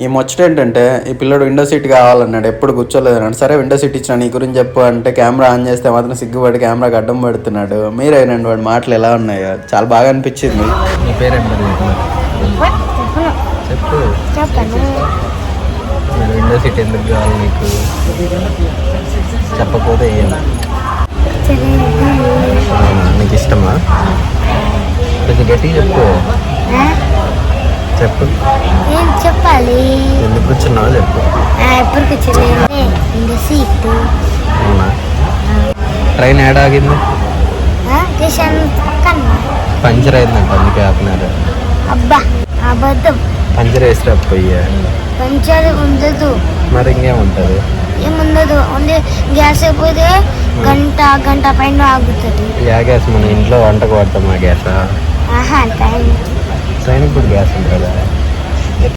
ఈ ముచ్చట ఏంటంటే ఈ పిల్లడు విండో సీట్ కావాలన్నాడు, ఎప్పుడు కూర్చోలేదు అన్నాడు. సరే విండో సీట్ ఇచ్చిన నీ గురించి చెప్పు అంటే కెమెరా ఆన్ చేస్తే మాత్రం సిగ్గుపడి కెమెరాకి అడ్డం పెడుతున్నాడు. మీరేనండి వాడి మాటలు ఎలా ఉన్నాయో చాలా బాగా అనిపించింది. నీ పేరేం చెప్పు. మరి విండో సీట్ ఎందుకు కావాలి నీకు? చెప్పకపోతే ఏం? నీకు ఇష్టమా? కొంచెం గట్టిగా చెప్పు. చెప్పు ఏం చెప్పాలి? ఎందుకు కూర్చున్నావో చెప్పు. ఎప్పుడు కూర్చోలేదు సీట్. అవునా? ట్రైన్ ఏడ ఆగింది? పంచర్ అయిందంట, అందుకే ఆపినారు. అబ్బా అబద్ధం. పంచర్ వేసి పోయా. పంచర్ ఉండదు. మరి ఇంకేముంటుంది? ఏముండదు, ఓన్లీ గ్యాస్ అయిపోతే గంట పైన ఆగుతుంది. Yeah gas? మన ఇంట్లో వంటకు వాడతాం ఆ గ్యాసా? ట్రైన్ ట్రైన్ ఇప్పుడు గ్యాస్ ఉంటుందా?